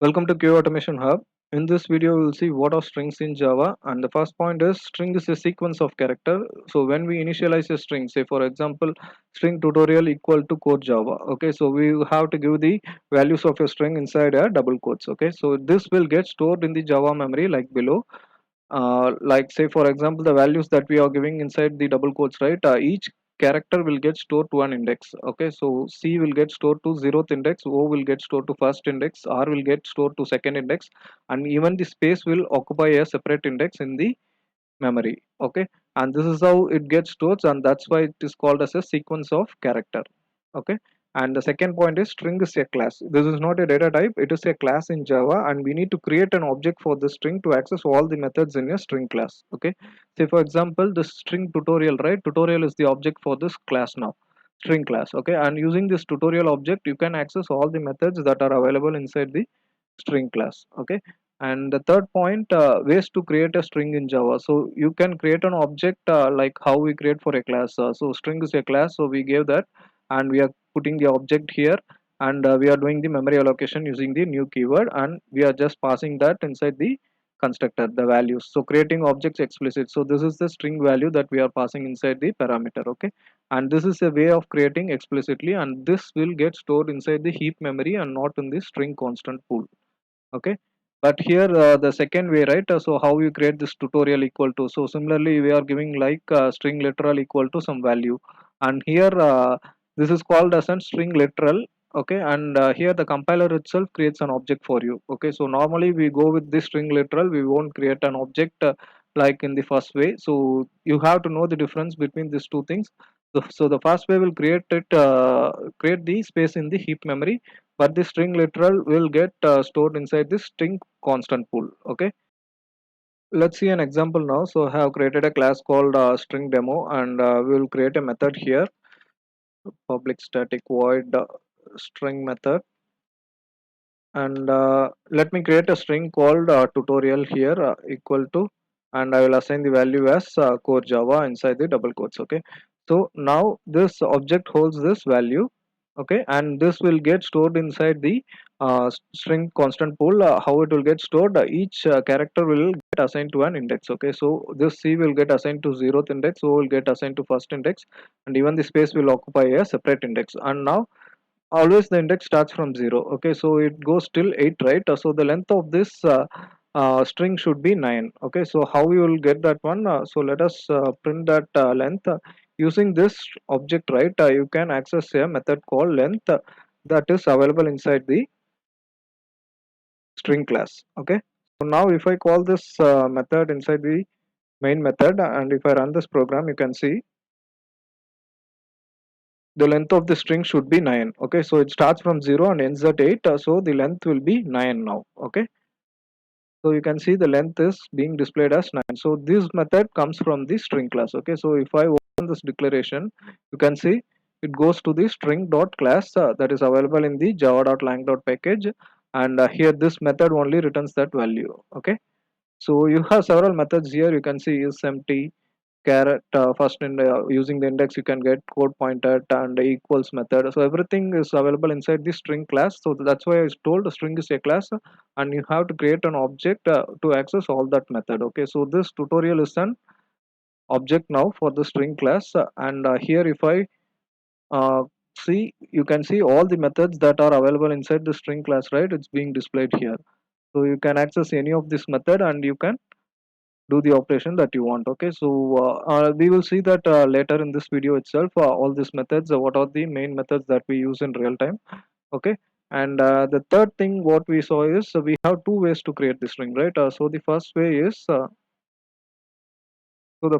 Welcome to Q Automation Hub. In this video, we will see what are strings in Java. And the first point is string is a sequence of character. So when we initialize a string, say for example, string tutorial equal to code Java. Okay, so we have to give the values of a string inside a double quotes. Okay, so this will get stored in the Java memory like below. Like say for example the values that we are giving inside the double quotes, right? Each character will get stored to an index. Okay, so C will get stored to 0th index, O will get stored to first index, R will get stored to second index, and even the space will occupy a separate index in the memory. Okay, and this is how it gets stored, and that's why it is called as a sequence of character. Okay, and the second point is string is a class. This is not a data type, it is a class in Java, and we need to create an object for the string to access all the methods in a string class. Okay, say for example the string tutorial, right? Tutorial is the object for this class now, string class. Okay, and using this tutorial object you can access all the methods that are available inside the string class. Okay, and the third point, ways to create a string in Java. So you can create an object like how we create for a class. So string is a class, so we gave that, and we are putting the object here, and we are doing the memory allocation using the new keyword, and we are just passing that inside the constructor, the values. So creating objects explicit. So this is the string value that we are passing inside the parameter. Okay, and this is a way of creating explicitly, and this will get stored inside the heap memory and not in the string constant pool. Okay, but here the second way, right? So how you create this tutorial equal to, so similarly we are giving like string literal equal to some value, and here this is called as a string literal. Okay, and here the compiler itself creates an object for you. Okay, so normally we go with this string literal, we won't create an object like in the first way. So you have to know the difference between these two things. So the first way will create the space in the heap memory, but the string literal will get stored inside this string constant pool. Okay, let's see an example now. So I have created a class called string demo, and we will create a method here, public static void string method, and let me create a string called tutorial here equal to, and I will assign the value as core Java inside the double quotes. Okay, so now this object holds this value. Okay, and this will get stored inside the string constant pool. How it will get stored, each character will get assigned to an index. Okay, so this C will get assigned to 0th index, O will get assigned to first index, and even the space will occupy a separate index. And now always the index starts from 0. Okay, so it goes till 8, right? So the length of this string should be 9. Okay, so how you will get that one? So let us print that length using this object, right? You can access a method called length that is available inside the string class. Okay, so now if I call this method inside the main method, and if I run this program, you can see the length of the string should be 9. Okay, so it starts from 0 and ends at 8, so the length will be 9 now. Okay, so you can see the length is being displayed as 9. So this method comes from the string class. Okay, so if I open this declaration, you can see it goes to the string dot class that is available in the java.lang.package, and here this method only returns that value. Okay, so you have several methods here. You can see is empty, caret, first in using the index you can get code pointer and equals method. So everything is available inside the string class. So that's why I told the string is a class, and you have to create an object to access all that method. Okay, so this tutorial is an object now for the string class, and here if I uh, see, you can see all the methods that are available inside the string class, right? It's being displayed here. So you can access any of this method and you can do the operation that you want. Okay, so we will see that later in this video itself, all these methods, what are the main methods that we use in real time. Okay, and the third thing what we saw is we have two ways to create the string, right? So the first way is the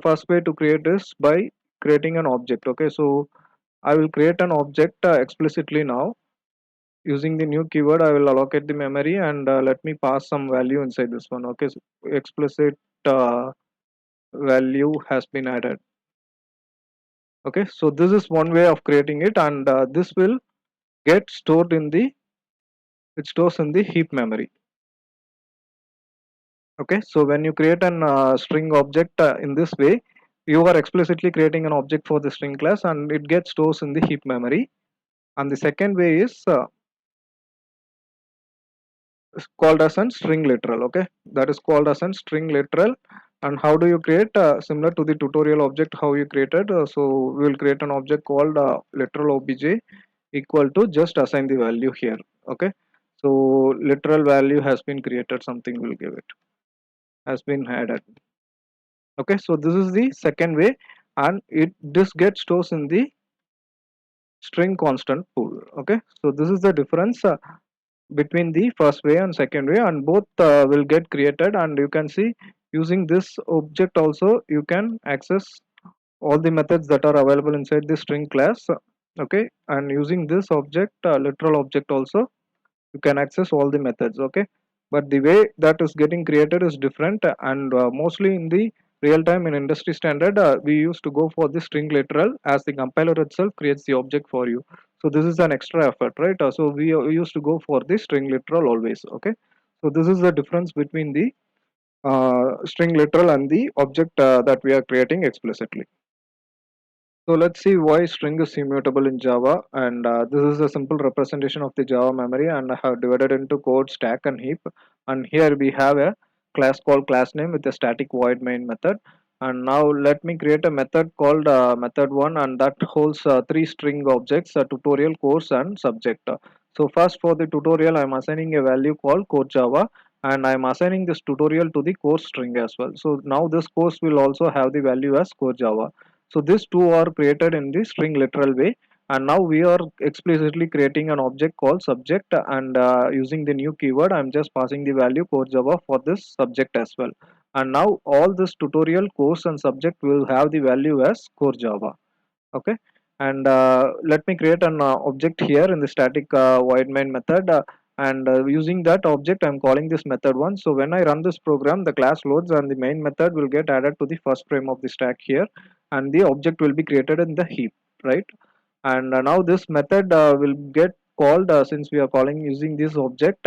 first way to create is by creating an object. Okay, so I will create an object explicitly now using the new keyword. I will allocate the memory, and let me pass some value inside this one. Okay, so explicit value has been added. Okay, so this is one way of creating it, and this will get stored in the, it stores in the heap memory. Okay, so when you create an string object in this way, you are explicitly creating an object for the string class, and it gets stores in the heap memory. And the second way is is called as a string literal. Okay, that is called as a string literal. And how do you create, similar to the tutorial object how you created, so we will create an object called literal obj equal to, just assign the value here. Okay, so literal value has been created, something will give it, has been added. Okay, so this is the second way, and it this gets stores in the string constant pool. Okay, so this is the difference between the first way and second way, and both will get created. And you can see, using this object also you can access all the methods that are available inside the string class. Okay, and using this object, literal object also, you can access all the methods. Okay, but the way that is getting created is different, and mostly in the real time in industry standard, we used to go for the string literal, as the compiler itself creates the object for you. So this is an extra effort, right? So we used to go for the string literal always. Okay, so this is the difference between the string literal and the object that we are creating explicitly. So let's see why string is immutable in Java. And this is a simple representation of the Java memory, and I have divided into code, stack, and heap. And here we have a class called class name with a static void main method. And now let me create a method called method1, and that holds three string objects: tutorial, course, and subject. So first, for the tutorial, I'm assigning a value called core Java, and I'm assigning this tutorial to the course string as well. So now this course will also have the value as core Java. So these two are created in the string literal way, and now we are explicitly creating an object called subject, and using the new keyword I'm just passing the value core Java for this subject as well. And now all this tutorial, course, and subject will have the value as core Java. Okay, and let me create an object here in the static void main method, and using that object I'm calling this method one. So when I run this program, the class loads and the main method will get added to the first frame of the stack here, and the object will be created in the heap, right? And now this method will get called, since we are calling using this object.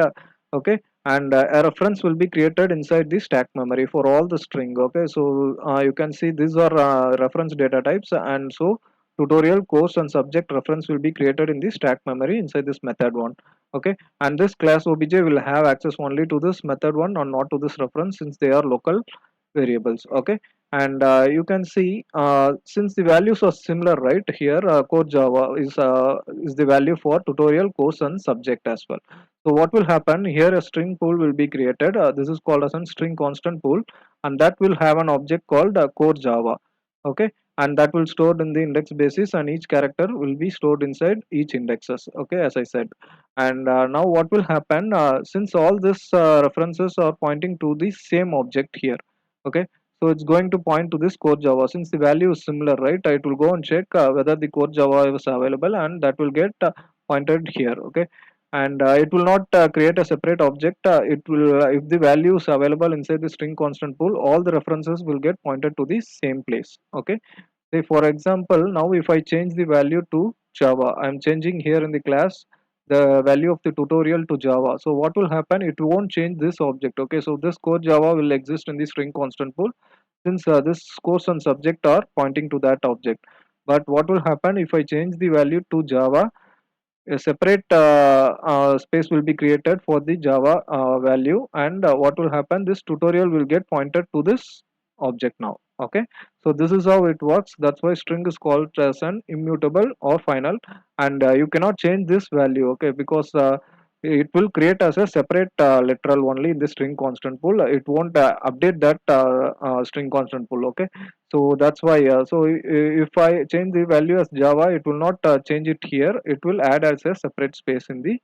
Okay, and a reference will be created inside the stack memory for all the string. Okay, so you can see these are reference data types, and so tutorial, course, and subject reference will be created in the stack memory inside this method one. Okay, and this class obj will have access only to this method one and not to this reference, since they are local variables. Okay, and you can see, since the values are similar, right? Here core Java is the value for tutorial, course, and subject as well. So what will happen here, a string pool will be created. This is called as a string constant pool, and that will have an object called core Java. Okay, and that will stored in the index basis, and each character will be stored inside each indexes. Okay, as I said. And now what will happen, since all these references are pointing to the same object here. Okay, so it's going to point to this core Java, since the value is similar, right? It will go and check whether the core Java is available, and that will get pointed here. Okay, and it will not create a separate object. It will, if the value is available inside the string constant pool, all the references will get pointed to the same place. Okay, say for example, now if I change the value to Java, I'm changing here in the class the value of the tutorial to Java. So what will happen, it won't change this object. Okay, so this core Java will exist in the string constant pool, since this course and subject are pointing to that object. But what will happen if I change the value to Java, a separate space will be created for the Java value, and what will happen, this tutorial will get pointed to this object now. Okay, so this is how it works. That's why string is called as an immutable or final, and you cannot change this value. Okay, because it will create as a separate literal only in the string constant pool. It won't update that string constant pool. Okay, so that's why, if I change the value as Java, it will not change it here. It will add as a separate space in the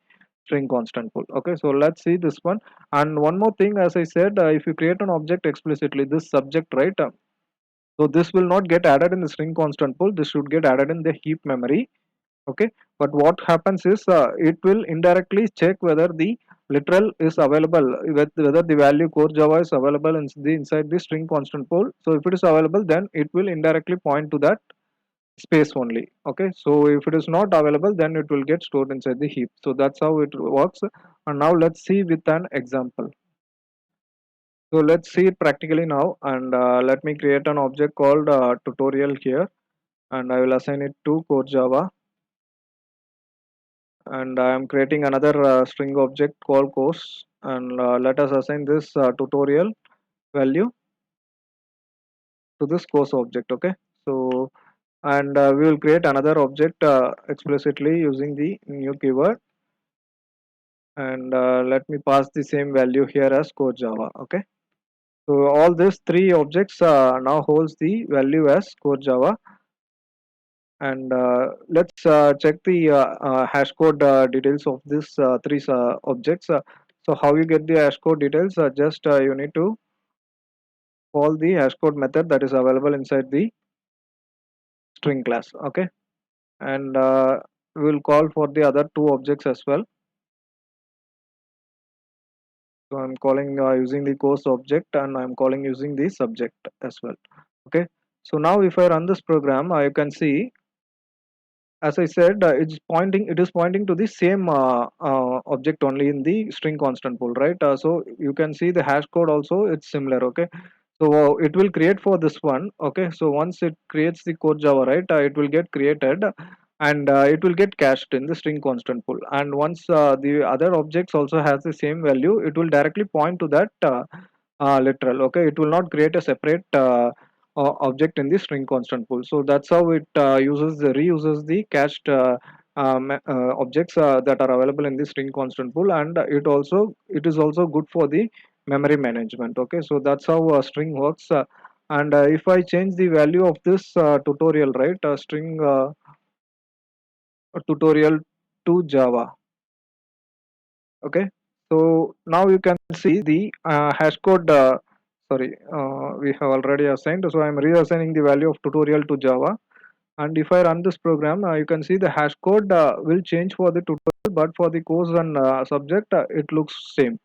string constant pool. Okay, so let's see this one. And one more thing, as I said, if you create an object explicitly, this subject, right? So this will not get added in the string constant pool. This should get added in the heap memory. Okay, but what happens is, it will indirectly check whether the literal is available, whether the value core Java is available in the inside the string constant pool. So if it is available, then it will indirectly point to that space only. Okay, so if it is not available, then it will get stored inside the heap. So that's how it works. And now let's see with an example. So let's see it practically now, and let me create an object called tutorial here, and I will assign it to core Java, and I am creating another string object called course. and let us assign this tutorial value to this course object. Okay, so and we will create another object explicitly using the new keyword, and let me pass the same value here as core Java. Okay, so all these three objects now holds the value as core Java, and let's check the hash code details of these three objects. So how you get the hash code details? Just you need to call the hash code method that is available inside the string class. Okay, and we will call for the other two objects as well. So I'm calling using the course object, and I'm calling using the subject as well. Okay, so now if I run this program, you can see, as I said, it is pointing to the same object only in the string constant pool, right? So you can see the hash code also, it's similar. Okay, so it will create for this one. Okay, so once it creates the core Java, right, it will get created, and it will get cached in the string constant pool, and once the other objects also has the same value, it will directly point to that literal. Okay, it will not create a separate object in the string constant pool. So that's how it reuses the cached objects that are available in the string constant pool, and it is also good for the memory management. Okay, so that's how string works. And if I change the value of this tutorial, right, string tutorial to Java. Okay, so now you can see the hash code. Sorry, we have already assigned. So I'm reassigning the value of tutorial to Java. And if I run this program, you can see the hash code will change for the tutorial, but for the course and subject, it looks same.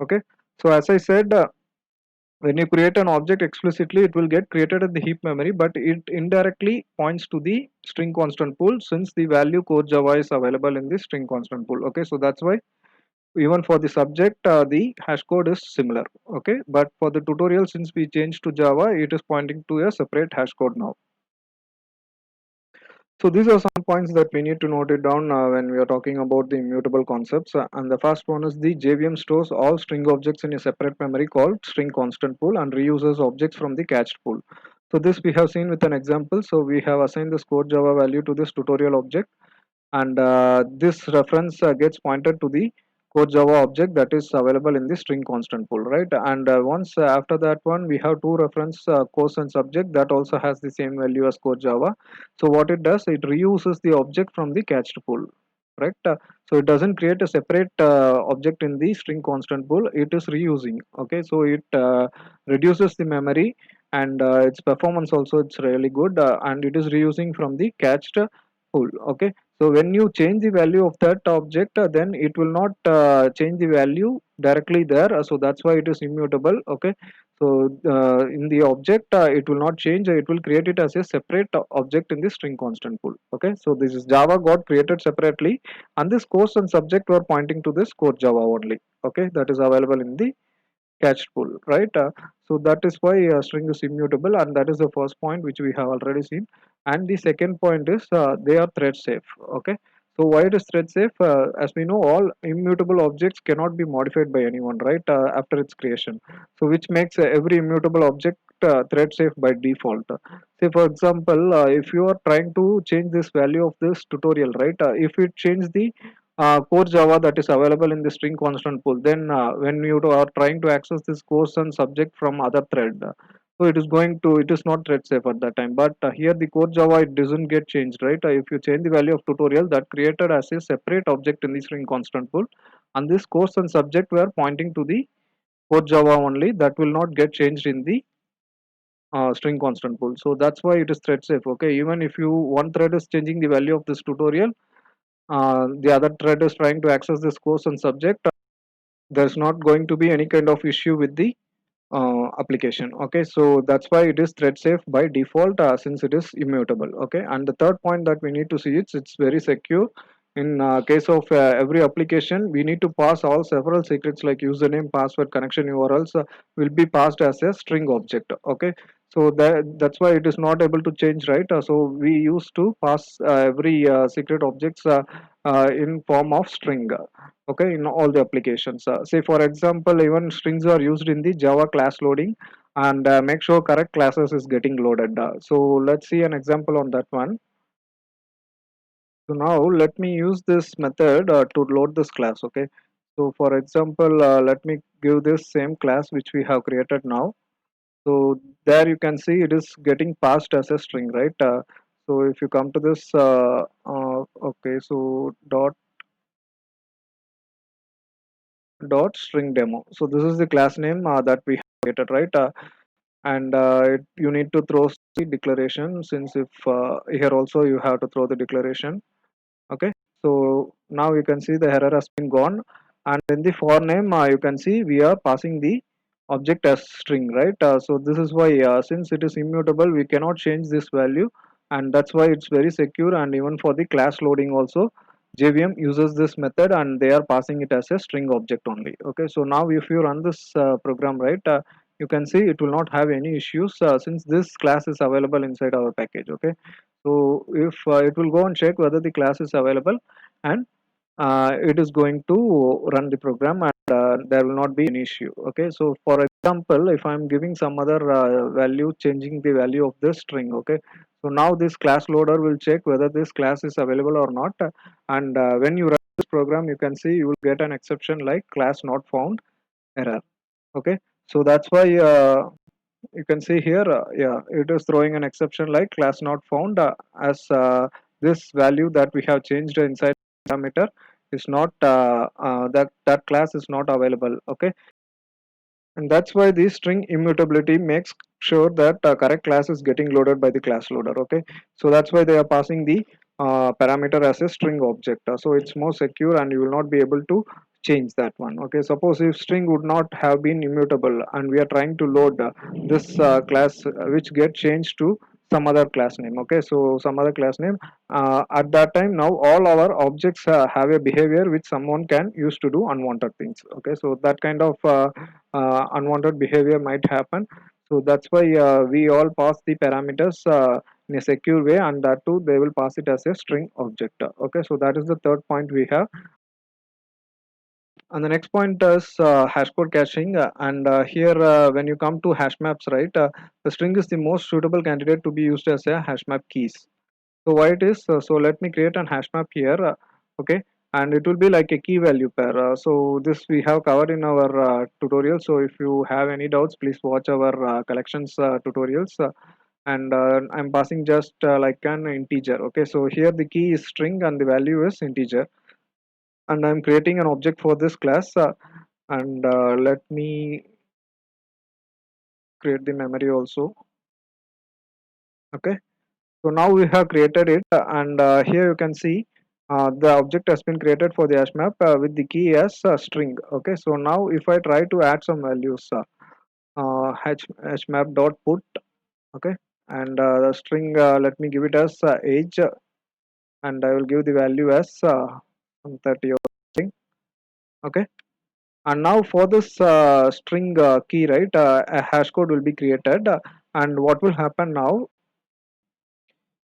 Okay, so as I said, when you create an object explicitly, it will get created at the heap memory, but it indirectly points to the string constant pool since the value core Java is available in the string constant pool. Okay, so that's why even for the subject, the hash code is similar. Okay, but for the tutorial, since we changed to Java, it is pointing to a separate hash code now. So these are some points that we need to note it down when we are talking about the immutable concepts. And the first one is the JVM stores all string objects in a separate memory called string constant pool and reuses objects from the cached pool. So this we have seen with an example. So we have assigned the core Java value to this tutorial object, and this reference gets pointed to the core Java object that is available in the string constant pool, right? And once after that one, we have two reference course and subject that also has the same value as core Java. So what it does, it reuses the object from the cached pool, right? So it doesn't create a separate object in the string constant pool, it is reusing. Okay, so it reduces the memory, and its performance also it's really good, and it is reusing from the cached pool. Okay, so when you change the value of that object, then it will not change the value directly there. So that's why it is immutable. Okay, so in the object, it will not change. It will create it as a separate object in the string constant pool. Okay, so this is Java got created separately, and this course and subject were pointing to this core Java only. Okay, that is available in the cached pool, right? So that is why string is immutable, and that is the first point which we have already seen. And the second point is they are thread safe. Okay, so why it is thread safe? As we know, all immutable objects cannot be modified by anyone, right? After its creation, so which makes every immutable object thread safe by default. Say for example, if you are trying to change this value of this tutorial, right? If it change the core Java that is available in the string constant pool. Then when you are trying to access this course and subject from other thread, so it is not thread safe at that time. But here the core Java, it doesn't get changed, right? If you change the value of tutorial, that created as a separate object in the string constant pool, and this course and subject were pointing to the core Java only, that will not get changed in the string constant pool. So that's why it is thread safe. Okay, even if you one thread is changing the value of this tutorial, the other thread is trying to access this course and subject, there's not going to be any kind of issue with the application. Okay, so that's why it is thread safe by default, since it is immutable. Okay, and the third point that we need to see, it's very secure. In case of every application, we need to pass all several secrets like username, password, connection URLs will be passed as a string object. Okay, so that's why it is not able to change, right? So we used to pass every secret objects in form of string. okay, in all the applications. Say for example, even strings are used in the Java class loading, and make sure correct classes is getting loaded. So let's see an example on that one. So now let me use this method to load this class. Okay, so for example, let me give this same class which we have created now. So there you can see it is getting passed as a string, right? So if you come to this, okay, so dot string demo. So this is the class name that we have created, right? And you need to throw the declaration, since if here also you have to throw the declaration. Okay, so now you can see the error has been gone, and in the for name you can see we are passing the object as string, right? So this is why, since it is immutable, we cannot change this value, and that's why it's very secure. And even for the class loading also, JVM uses this method, and they are passing it as a string object only. Okay, so now if you run this program, right, you can see it will not have any issues, since this class is available inside our package. Okay, so if it will go and check whether the class is available, and it is going to run the program, and there will not be an issue. Okay, so for example, if I'm giving some other value, changing the value of this string. Okay, so now this class loader will check whether this class is available or not, and when you run this program, you can see you will get an exception like class not found error. Okay, so that's why you can see here, yeah, it is throwing an exception like class not found, as this value that we have changed inside parameter is not, that class is not available. Okay, and that's why the string immutability makes sure that correct class is getting loaded by the class loader. Okay, so that's why they are passing the parameter as a string object. So it's more secure, and you will not be able to change that one. Okay, suppose if string would not have been immutable, and we are trying to load this class, which get changed to some other class name. Okay, so some other class name, at that time, now all our objects have a behavior which someone can use to do unwanted things. Okay, so that kind of unwanted behavior might happen. So that's why we all pass the parameters in a secure way, and that too they will pass it as a string object. Okay, so that is the third point we have. And the next point is hash code caching. And here, when you come to hash maps, right, the string is the most suitable candidate to be used as a hash map keys. So why it is? So let me create an hash map here. Okay, and it will be like a key value pair. So this we have covered in our tutorial. So if you have any doubts, please watch our collections tutorials. And I'm passing just like an integer. Okay, so here the key is string and the value is integer, and I'm creating an object for this class. And let me create the memory also. Okay, so now we have created it, and here you can see the object has been created for the hash map with the key as string. Okay, so now if I try to add some values, hash map dot put. Okay, and the string, let me give it as age, and I will give the value as 30 or something. Okay, and now for this string key, right, a hash code will be created, and what will happen now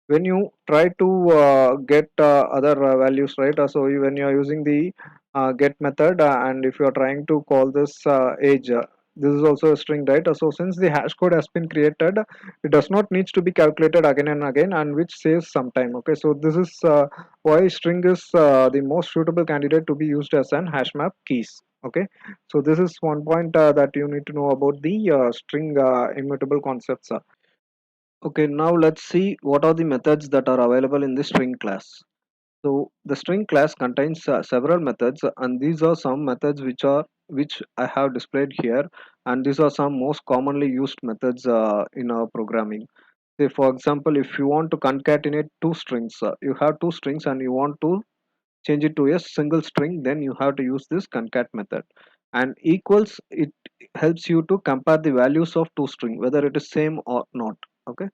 when you try to get other values, right? So when you are using the get method, and if you are trying to call this age, this is also a string, right? So since the hash code has been created, it does not needs to be calculated again and again, and which saves some time. Okay, so this is why string is the most suitable candidate to be used as an hash map keys. Okay, so this is one point that you need to know about the string immutable concepts. Okay, now let's see what are the methods that are available in the string class. So the string class contains several methods, and these are some methods which I have displayed here, and these are some most commonly used methods in our programming. Say for example, if you want to concatenate two strings, you have two strings and you want to change it to a single string, then you have to use this concat method. And equals, it helps you to compare the values of two string whether it is same or not. Okay,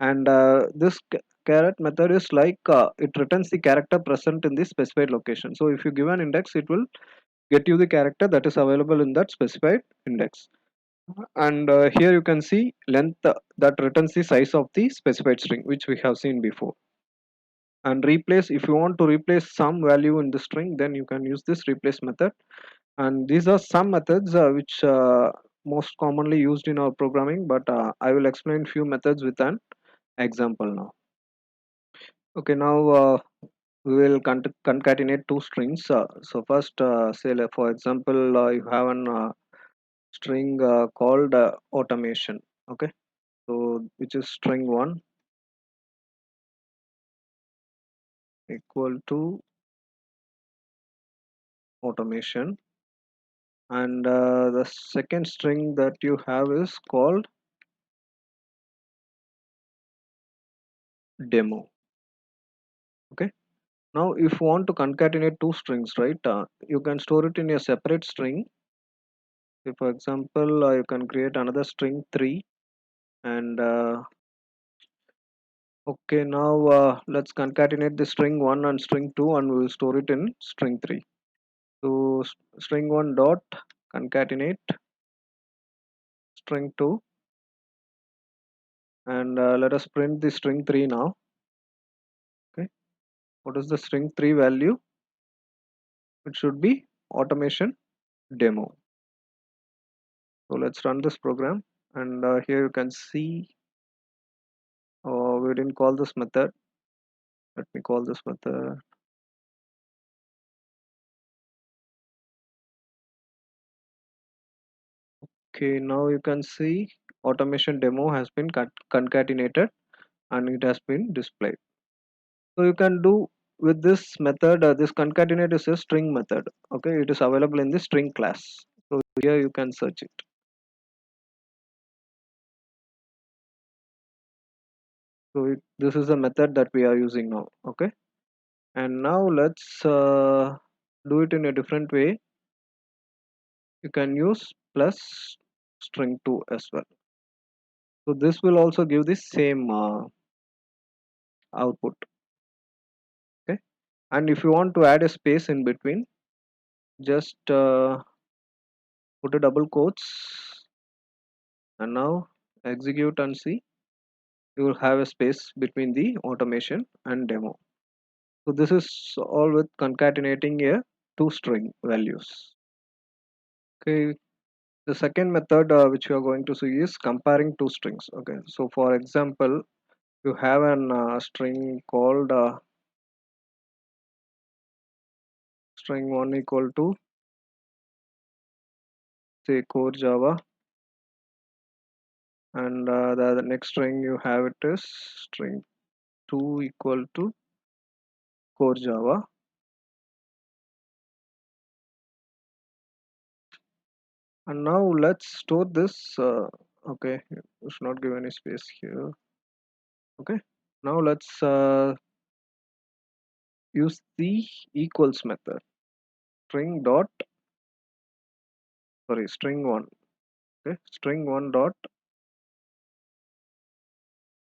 and this caret method is like, it returns the character present in the specified location. So if you give an index, it will get you the character that is available in that specified index. And here you can see length, that returns the size of the specified string which we have seen before. And replace, if you want to replace some value in the string, then you can use this replace method. And these are some methods which most commonly used in our programming, but I will explain few methods with an example now. Okay, now we will concatenate two strings. So first, say like, for example, you have an string called automation. Okay, so which is string 1 equal to automation, and the second string that you have is called demo. Okay, now if you want to concatenate two strings, right, you can store it in a separate string. So for example, you can create another string 3, and okay, now let's concatenate the string 1 and string 2, and we'll store it in string 3. So string 1 dot concatenate string 2, and let us print the string 3 now. Okay, what is the string 3 value? It should be automation demo. So let's run this program, and here you can see we didn't call this method. Let me call this method. Okay, now you can see automation demo has been concatenated and it has been displayed. So you can do with this method, this concatenate is a string method. Okay, it is available in the string class. So here you can search it. So this is the method that we are using now. Okay, and now let's do it in a different way. You can use plus string 2 as well. So this will also give the same output. Okay, and if you want to add a space in between, just put a double quotes, and now execute and see. You will have a space between the automation and demo. So this is all with concatenating a two string values. Okay, the second method which we are going to see is comparing two strings. Okay, so for example, you have an string called string 1 equal to say core Java, and the next string you have it is string 2 equal to core Java. And now let's store this. Okay, you should not give any space here. Okay, now let's use the equals method. String dot, sorry, string 1. Okay, string 1 dot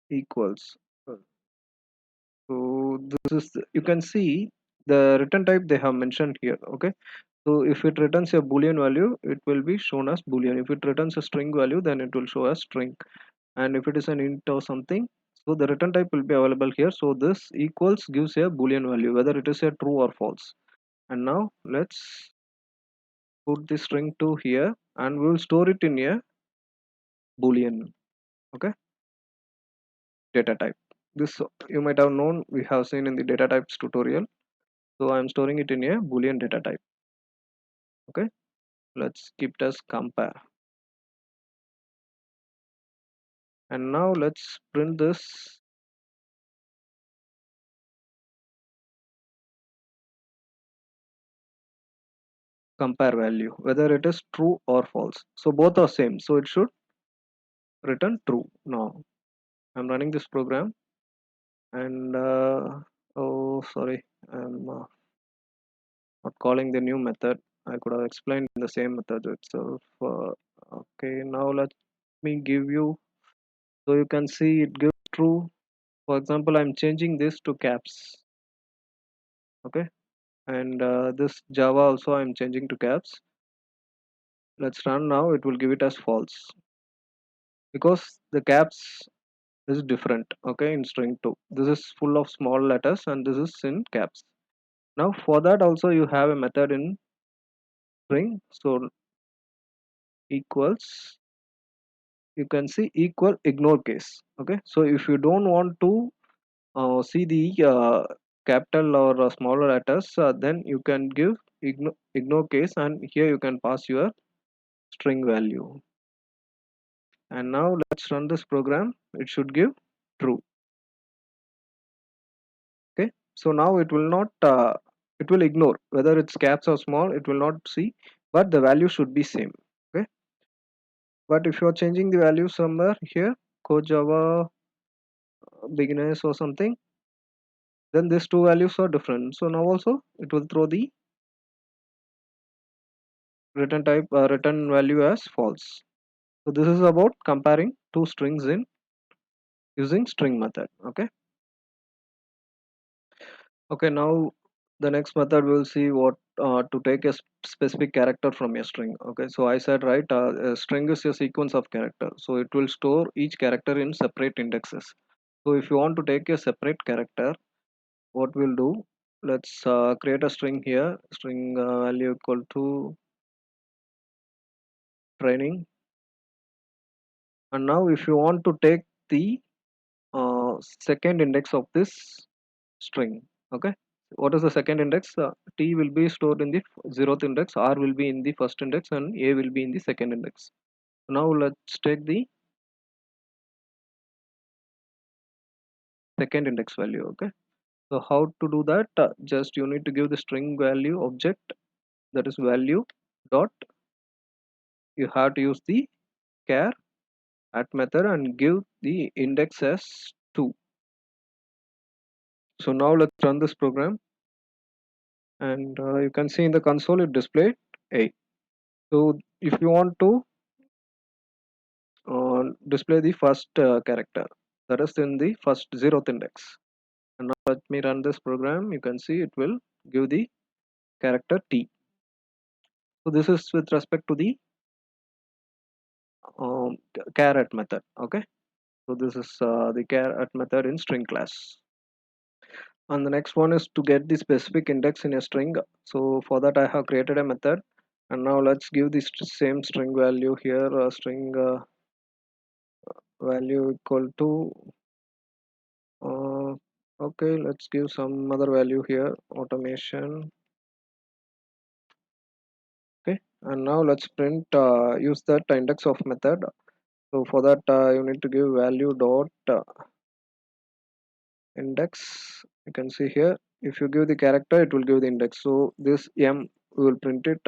equals. So this is you can see the return type they have mentioned here. Okay, so if it returns a boolean value, it will be shown as boolean. If it returns a string value, then it will show as string. And if it is an int or something, so the return type will be available here. So this equals gives a boolean value, whether it is a true or false. And now let's put the string 2 here, and we will store it in a boolean. Okay, data type. This you might have known, we have seen in the data types tutorial. So I'm storing it in a boolean data type. Okay, let's keep it as compare, and now let's print this compare value, whether it is true or false. So both are same, so it should return true. Now I'm running this program, and oh sorry, I'm not calling the new method. I could have explained the same method itself. Okay, now let me give you, so you can see it gives true. For example, I'm changing this to caps. Okay, and this Java also I'm changing to caps. Let's run now. It will give it as false because the caps is different. Okay, in string 2 this is full of small letters and this is in caps. Now for that also you have a method in string. So equals, you can see equal ignore case. Okay, so if you don't want to see the capital or smaller letters, then you can give ignore case, and here you can pass your string value. And now let's run this program. It should give true. Okay, so now it will not it will ignore whether it's caps or small, it will not see, but the value should be same. Okay, but if you are changing the value somewhere here, code Java beginners or something, then these two values are different. So now also it will throw the return value as false. So this is about comparing two strings in using string method. Okay, now the next method we'll see what to take a specific character from a string. Okay, so I said, right, a string is a sequence of character, so it will store each character in separate indexes. So if you want to take a separate character, what we'll do, let's create a string here, string value equal to training. And now if you want to take the second index of this string. Okay, what is the second index? T will be stored in the zeroth index, R will be in the first index, and A will be in the second index. Now let's take the second index value. Okay, so how to do that? Just you need to give the string value object, that is value dot, you have to use the char at method and give the index as 2. So now let's run this program, and you can see in the console it displayed 8. So if you want to display the first character, that is in the first zeroth index, and now let me run this program. You can see it will give the character T. So this is with respect to the char at method. Okay, so this is the char at method in string class. And the next one is to get the specific index in a string. So for that I have created a method, and now let's give the same string value here, string value equal to uh, okay, let's give some other value here, automation. Okay, and now let's print use that index of method. So for that you need to give value dot index. You can see here, if you give the character it will give the index. So this m, we will print it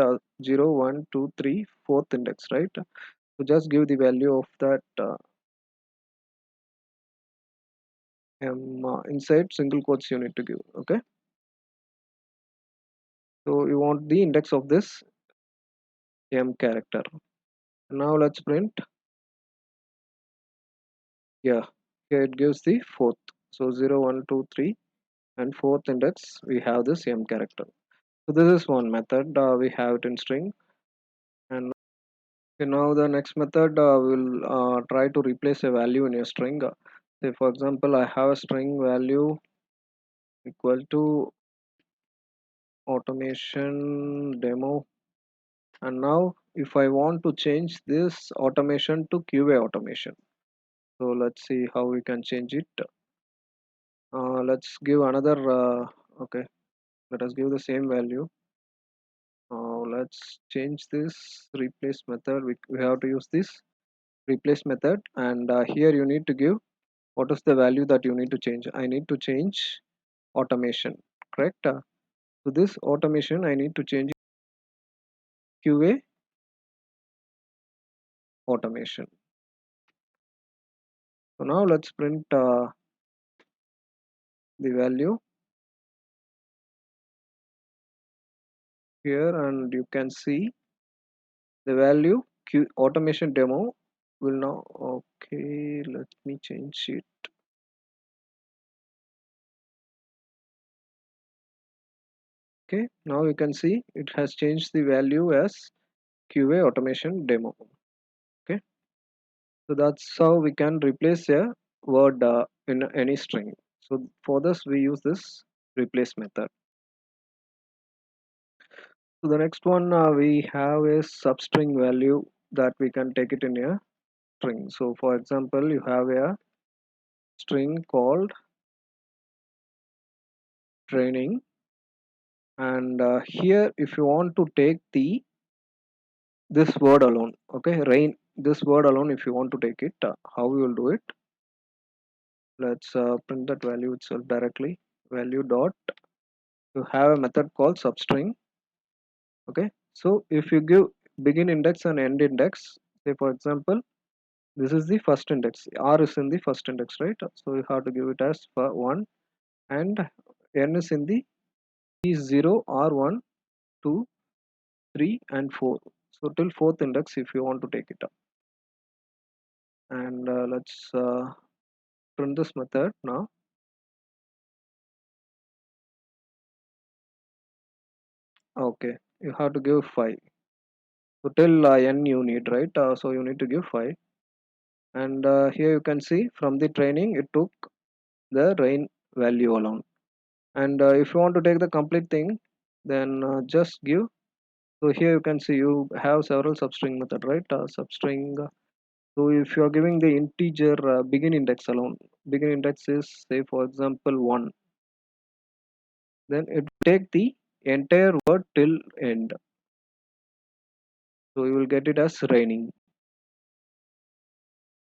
0 1 2 3 fourth index, right? So just give the value of that m inside single quotes you need to give. Okay, so you want the index of this m character. Now let's print. Yeah, here it gives the fourth. So 0 1 2 3, and fourth index we have this m character. So this is one method, we have it in string. And okay, now the next method will try to replace a value in a string. Say for example I have a string value equal to automation demo, and now if I want to change this automation to QA automation, so let's see how we can change it. Let's give another okay, let us give the same value. Let's change this replace method. We have to use this replace method, and here you need to give what is the value that you need to change. I need to change automation, correct? So this automation I need to change QA automation. So now let's print the value here, and you can see the value Q automation demo will now. Okay, let me change it. Okay, now you can see it has changed the value as QA automation demo. Okay, so that's how we can replace a word in any string. So for this we use this replace method. So the next one we have is substring value that we can take it in a string. So for example, you have a string called training, and here if you want to take the this word alone, okay, rain, this word alone, if you want to take it, how we will do it? Let's print that value itself directly. Value dot, you have a method called substring. Okay, so if you give begin index and end index, say for example, this is the first index, r is in the first index, right? So you have to give it as for 1, and n is in the p0, r1, 2, 3 and 4. So till fourth index if you want to take it up. And let's print this method now. Okay, you have to give 5. So till n you need, right? So you need to give 5. And here you can see from the training it took the rain value alone. And if you want to take the complete thing, then just give. So here you can see you have several substring method, right? Substring. So if you are giving the integer begin index alone, begin index is say for example 1, then it take the entire word till end. So you will get it as raining.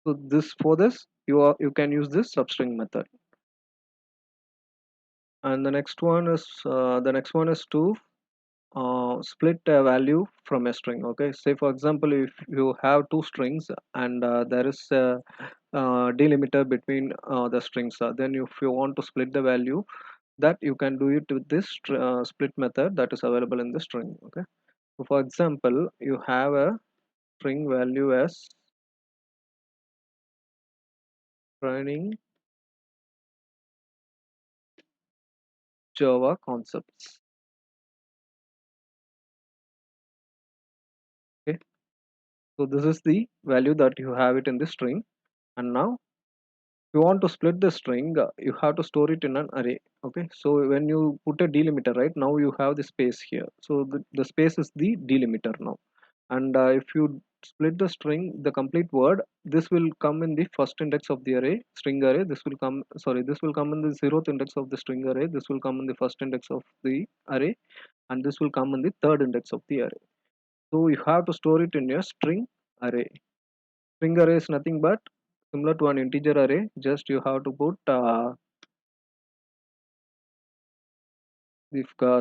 So this for this you can use this substring method. And the next one is to split a value from a string. Okay, say for example if you have two strings and there is a delimiter between the strings, then if you want to split the value, that you can do it with this split method that is available in the string. Okay, so for example you have a string value as training Java concepts. Okay, so this is the value that you have it in the string. And now you want to split the string, you have to store it in an array. Okay, so when you put a delimiter, right, now you have the space here, so the space is the delimiter now. And if you split the string, the complete word, this will come in the first index of the array, string array. This will come, sorry, this will come in the 0th index of the string array. This will come in the first index of the array, and this will come in the third index of the array. So you have to store it in your string array. String array is nothing but similar to an integer array, just you have to put the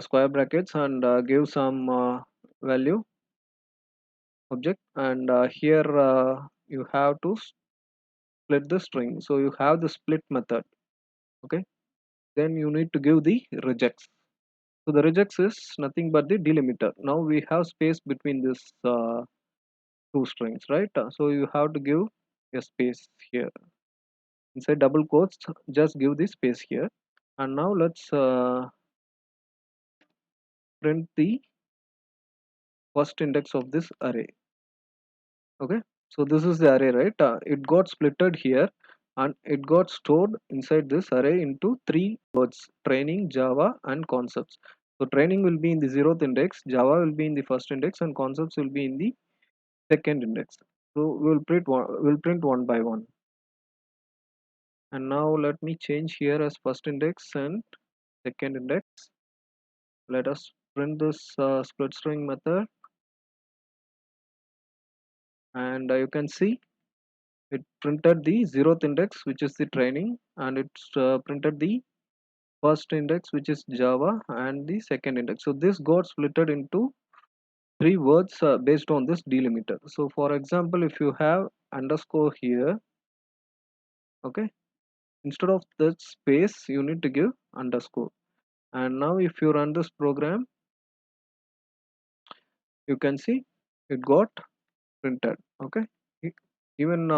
square brackets and give some value object. And here you have to split the string, so you have the split method. Okay, then you need to give the regex. So the regex is nothing but the delimiter. Now we have space between this two strings, right? So you have to give a space here inside double quotes, just give the space here. And now let's print the first index of this array. Okay, so this is the array, right? It got splitted here and it got stored inside this array into three words: training, Java and concepts. So training will be in the 0th index, Java will be in the first index, and concepts will be in the second index. So we'll print one by one. And now let me change here as first index and second index. Let us print this split string method. And you can see it printed the 0th index, which is the training, and it's printed the first index, which is Java, and the second index. So this got splitted into three words based on this delimiter. So for example, if you have underscore here, okay, instead of the space you need to give underscore. And now if you run this program, you can see it got printed. Okay, even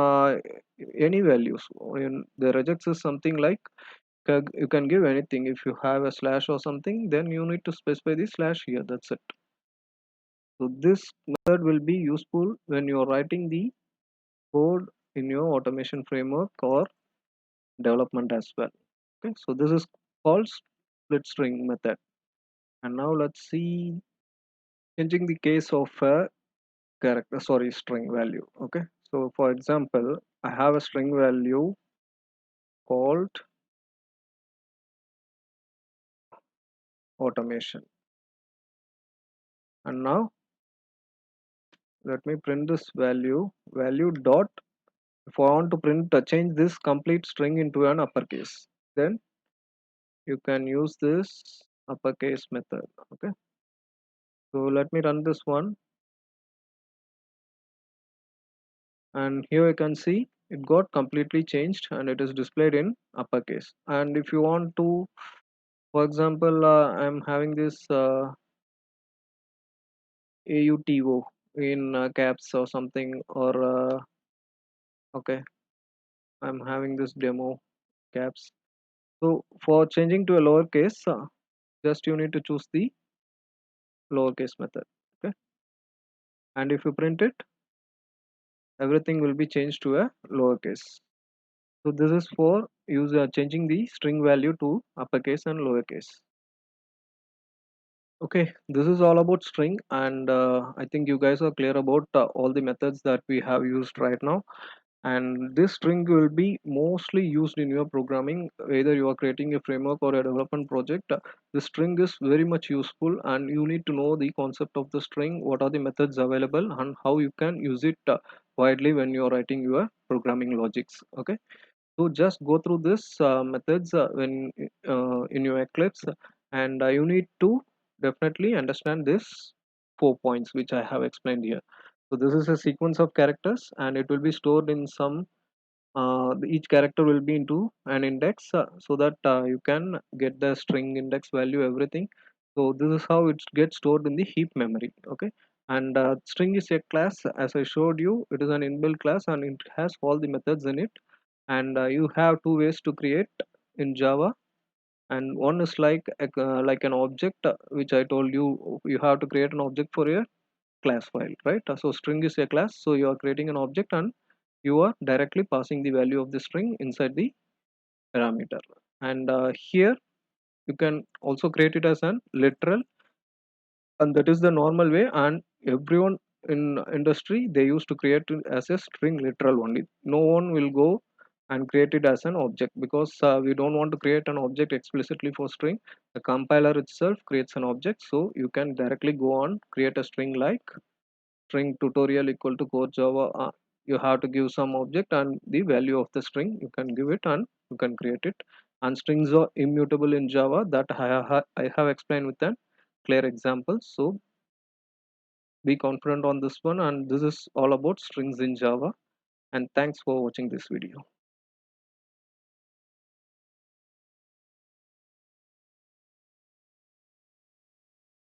any values when the regex is something like, you can give anything. If you have a slash or something, then you need to specify the slash here, that's it. So this method will be useful when you are writing the code in your automation framework, or development as well. Okay, so this is called split string method. And now let's see changing the case of a character, sorry, string value. Okay, so for example, I have a string value called automation, and now let me print this value dot. If I want to print change this complete string into an uppercase, then you can use this uppercase method. Okay, so let me run this one, and here you can see it got completely changed and it is displayed in uppercase. And if you want to, for example, I'm having this AUTO in caps or something, or okay, I'm having this demo caps. So for changing to a lowercase, just you need to choose the lowercase method. Okay, and if you print it, everything will be changed to a lowercase. So this is for user changing the string value to uppercase and lowercase. Okay, this is all about string, and I think you guys are clear about all the methods that we have used right now. And this string will be mostly used in your programming, whether you are creating a framework or a development project. The string is very much useful, and you need to know the concept of the string, what are the methods available, and how you can use it widely when you are writing your programming logics. Okay, so just go through this methods when in your Eclipse, and you need to definitely understand this 4 points which I have explained here. So this is a sequence of characters, and it will be stored in some each character will be into an index, so that you can get the string index value, everything. So this is how it gets stored in the heap memory. Okay, and string is a class, as I showed you. It is an inbuilt class and it has all the methods in it. And you have two ways to create in Java, and one is like an object, which I told you. You have to create an object for a class file, right? So string is a class, so you are creating an object and you are directly passing the value of the string inside the parameter. And here you can also create it as an literal, and that is the normal way, and everyone in industry, they used to create it as a string literal only. No one will go and create it as an object, because we don't want to create an object explicitly for string. The compiler itself creates an object, so you can directly go on create a string like string tutorial equal to core Java. You have to give some object and the value of the string you can give it, and you can create it. And strings are immutable in Java, that I have explained with a clear example. So be confident on this one, and this is all about strings in Java. And thanks for watching this video.